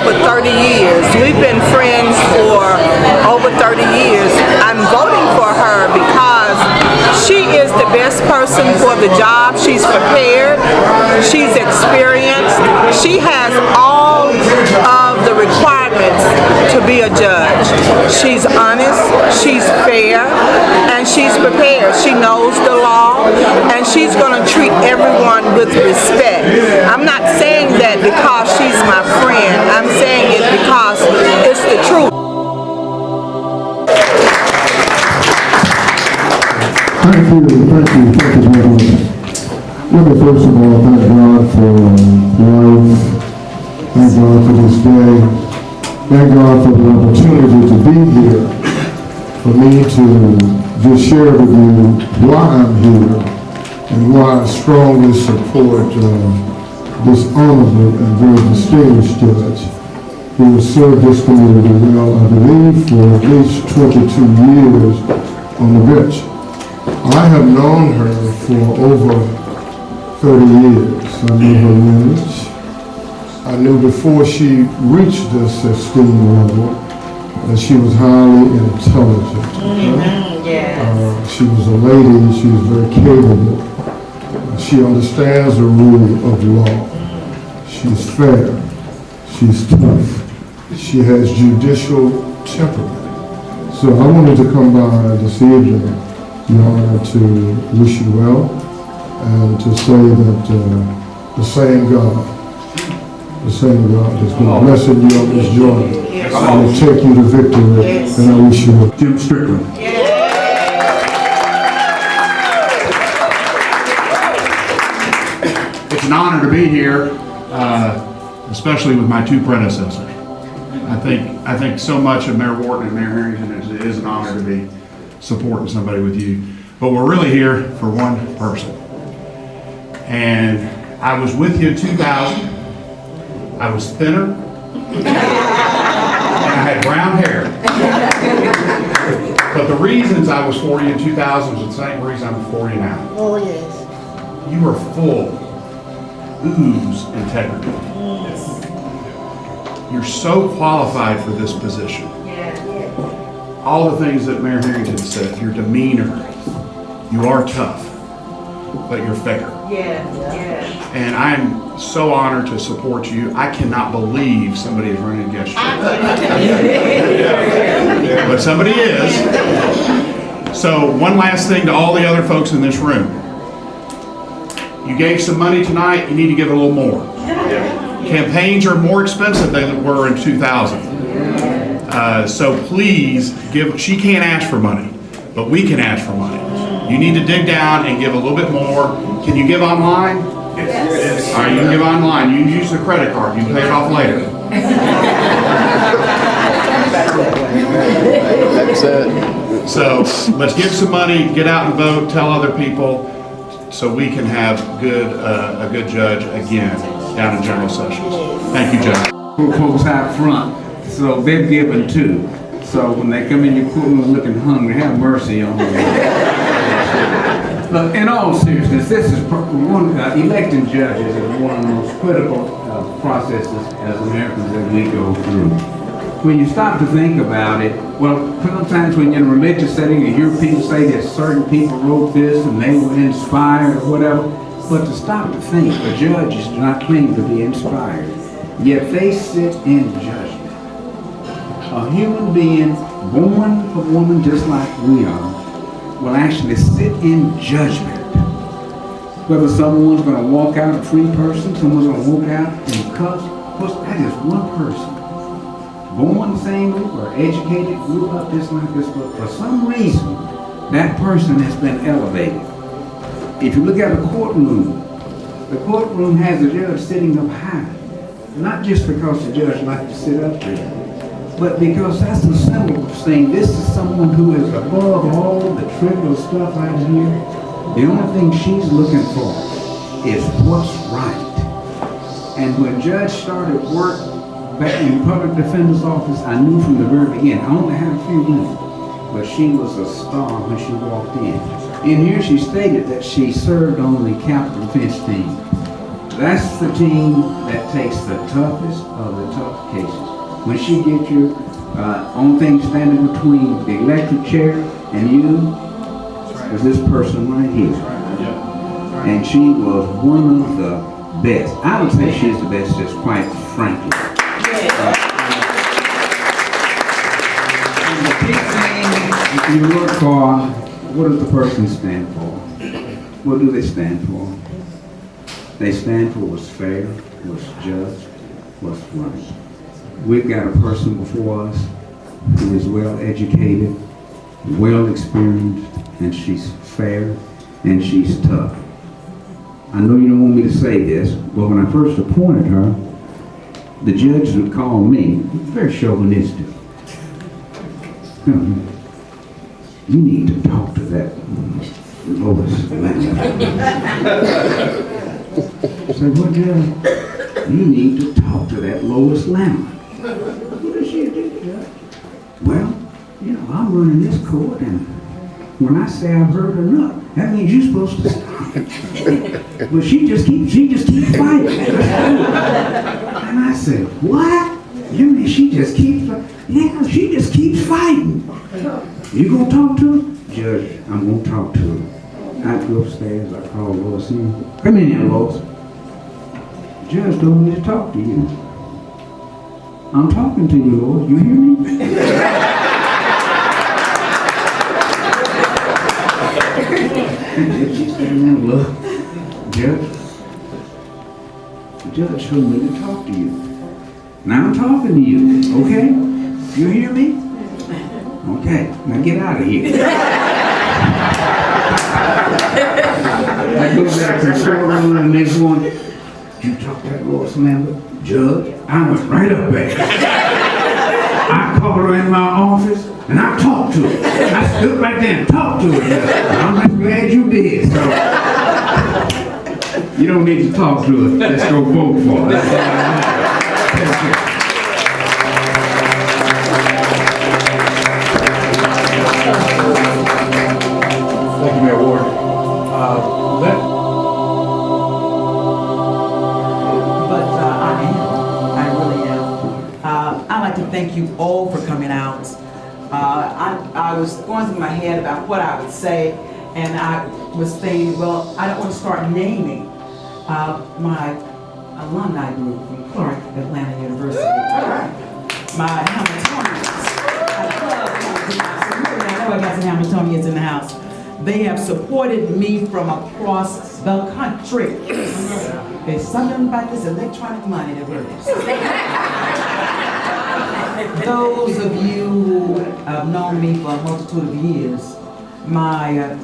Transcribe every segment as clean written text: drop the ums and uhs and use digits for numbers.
over 30 years. We've been friends for over 30 years. I'm voting for her because she is the best person for the job. She's prepared. She's experienced. She has all of the requirements to be a judge. She's honest, she's fair, and she's prepared. She knows the law, and she's going to treat everyone with respect. I'm not saying that because she's my friend. I'm saying it because it's the truth. Thank you very much. Let me first of all thank God for life, thank God for this day, thank God for the opportunity to be here, for me to just share with you why I'm here and why I strongly support this honorable and very distinguished judge who has served this community well, I believe, for at least 22 years on the bench. I have known her for over 30 years. I knew her lineage. I knew before she reached this esteemed level that she was highly intelligent. She was a lady, she was very capable. She understands the rule of law. She's fair, she's tough. She has judicial temperament. So I wanted to come by this evening in order to wish you well and to say that the same God has been blessing you on this journey and will take you to victory, and I wish you well. Jim Strickland. It's an honor to be here, especially with my two predecessors. I think so much of Mayor Wharton and Mayor Harrington is an honor to be supporting somebody with you. But we're really here for one person. And I was with you in 2000. I was thinner. And I had brown hair. But the reasons I was for you in 2000 is the same reason I'm for you now. Oh, yes. You were full, ooze integrity. You're so qualified for this position. All the things that Mayor Harrington said, your demeanor, you are tough, but you're fair. And I'm so honored to support you. I cannot believe somebody is running against you. But somebody is. So one last thing to all the other folks in this room. You gave some money tonight, you need to give it a little more. Campaigns are more expensive than they were in 2000. So please give, she can't ask for money, but we can ask for money. You need to dig down and give a little bit more. Can you give online? Yes. All right, you can give online. You can use the credit card. You can pay it off later. So let's give some money, get out and vote, tell other people, so we can have a good judge again down in general sessions. Thank you, Judge. Folks out front, so they're given too. So when they come in your courtroom looking hungry, have mercy on them. Look, in all seriousness, this is one, electing judges is one of the most critical processes as Americans that we go through. When you stop to think about it, well, sometimes when you're in a religious setting, you hear people say that certain people wrote this and they were inspired or whatever. But to stop to think, the judges do not claim to be inspired, yet they sit in judgment. A human being born of woman just like we are will actually sit in judgment. Whether someone's going to walk out a free person, someone's going to walk out and cuss, that is one person. Born single or educated, grew up just like this, but for some reason, that person has been elevated. If you look at the courtroom has a judge sitting up high. Not just because the judge likes to sit up there, but because that's the symbol of saying this is someone who is above all the trivial stuff out here. The only thing she's looking for is what's right. And when Judge started work back in the public defender's office, I knew from the very beginning, I only had a few women, but she was a star when she walked in. In here she stated that she served on the capital defense team. That's the team that takes the toughest of the tough cases. When she gets you on things standing between the electric chair and you, is this person right here. And she was one of the best. I would say she's the best, just quite frankly. And the big thing you look for, what does the person stand for? What do they stand for? They stand for what's fair, what's just, what's right. We've got a person before us who is well educated, well experienced, and she's fair, and she's tough. I know you don't want me to say this, but when I first appointed her, the judge would call me, very chauvinistic. You need to talk to that Lois Lambert. I said, what, Judge? You need to talk to that Lois Lambert. What does she do, Judge? Well, you know, I'm running this court, and when I say I've heard enough, that means you're supposed to stop. Well, she just keeps fighting. And I said, what? You mean she just keeps fighting? Yeah, she just keeps fighting. You gonna talk to her? Judge, I'm gonna talk to her. I go upstairs, I call Lois in. Come in here, Lois. Judge told me to talk to you. I'm talking to you, Lois. You hear me? She standing there, look. Judge, the judge told me to talk to you. Now I'm talking to you, okay? You hear me? Okay, now get out of here. I go back to the courtroom and the next one. You talk to that Lois Lambert? Judge, I went right up there. I called her in my office and I talked to her. I stood right there and talked to her. I'm just glad you did. So you don't need to talk to her. Let's go vote for her. That's all I want. Thank you. Thank you, Mayor Ward. I really am. I'd like to thank you all for coming out. I was going through my head about what I would say, and I was thinking, well, I don't want to start naming my alumni group from Clark Atlanta University. My Hamiltonians. I love Hamiltonians. I know I got some Hamiltonians in the house. They have supported me from across the country. There's something about this electronic money that works. Those of you who have known me for a multitude of years, my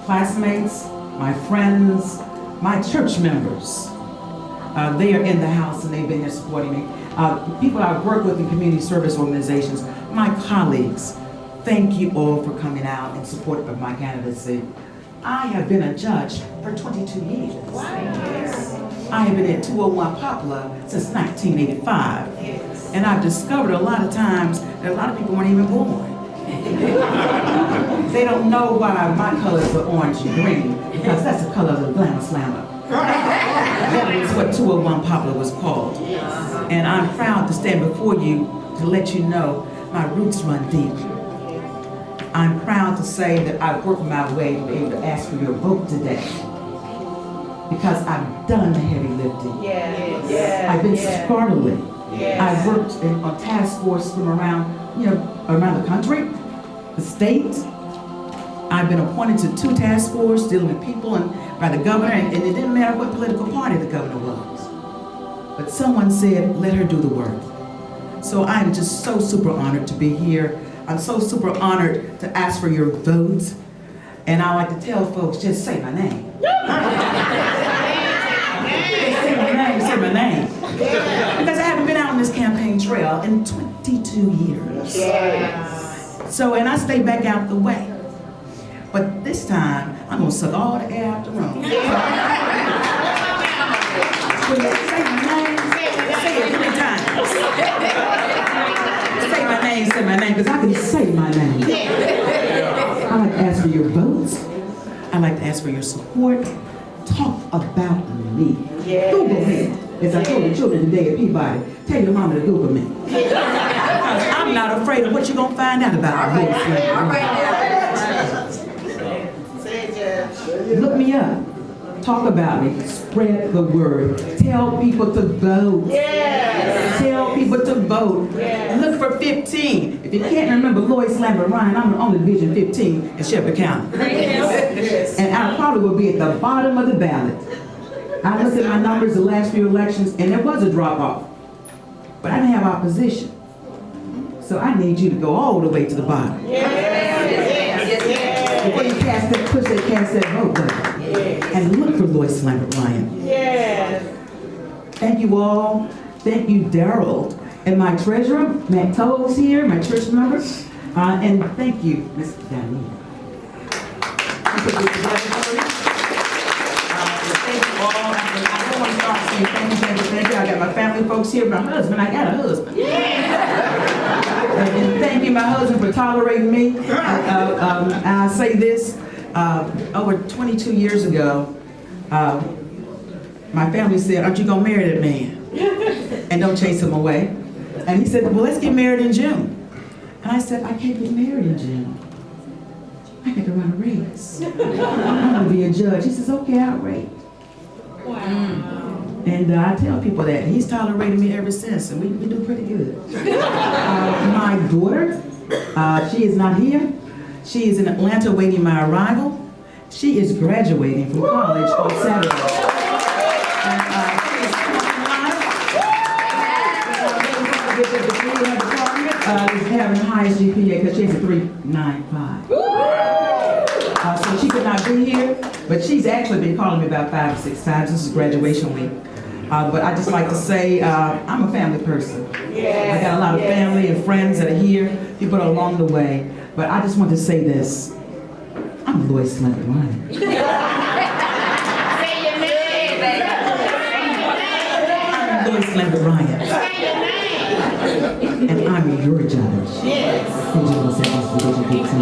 classmates, my friends, my church members, they are in the house and they've been there supporting me. People I've worked with in community service organizations, my colleagues, thank you all for coming out in support of my candidacy. I have been a judge for 22 years. Wow. I have been at 201 Poplar since 1985. And I've discovered a lot of times that a lot of people weren't even born. They don't know why my colors are orange and green, because that's the color of the Glamour Slammer. That is what 201 Poplar was called. And I'm proud to stand before you to let you know my roots run deep. I'm proud to say that I've worked my way to be able to ask for your vote today. Because I've done the heavy lifting. Yes. I've been scholarly. Yes. I've worked on task force from around the country, the state. I've been appointed to 2 task forces dealing with people and by the governor, and it didn't matter what political party the governor was. But someone said, let her do the work. So I'm just so super honored to be here. I'm so super honored to ask for your vote. And I like to tell folks, just say my name. Say my name. Because I haven't been out on this campaign trail in 22 years. Yes. So, and I stay back out the way. But this time, I'm gonna suck all the air out the room. Say my name, say it 3 times. Say my name, because I can say my name. I like to ask for your votes. I like to ask for your support. Talk about me. Google me. As I told the children today at Peabody, tell your mama to Google me. Because I'm not afraid of what you're going to find out about me. Look me up. Talk about me. Spread the word. Tell people to vote. Tell people to vote. Look for 15. If you can't remember Lois Lambert Ryan, I'm on Division 15 in Shepherd County. And I probably will be at the bottom of the ballot. I looked at my numbers the last few elections, and there was a drop-off. But I didn't have opposition. So I need you to go all the way to the bottom. Before you push that vote button. And look for Lois Lambert Ryan. Thank you all. Thank you, Daryl. And my treasurer, Matt Toll's here, my church member. And thank you, Ms. Danielle. Thank you all. I don't want to start saying thank you. I got my family folks here, my husband. I got a husband. And thank you, my husband, for tolerating me. I say this, over 22 years ago, my family said, aren't you going to marry that man? And don't chase him away. And he said, well, let's get married in June. And I said, I can't get married in June. I got to run a race. I'm going to be a judge. He says, okay, I'll rate. And I tell people that. He's tolerated me ever since, and we do pretty good. My daughter, she is not here. She is in Atlanta waiting my arrival. She is graduating from college on Saturday. And she is 29. Is having the highest GPA because she has a 3.95. So she could not be here, but she's actually been calling me about 5 or 6 times. This is graduation week. But I just like to say, I'm a family person. I got a lot of family and friends that are here, people that are along the way. But I just want to say this. I'm Lois Lambert Ryan. Say your name, baby. I'm Lois Lambert Ryan. Say your name. And I'm your judge. Yes. In Division 15.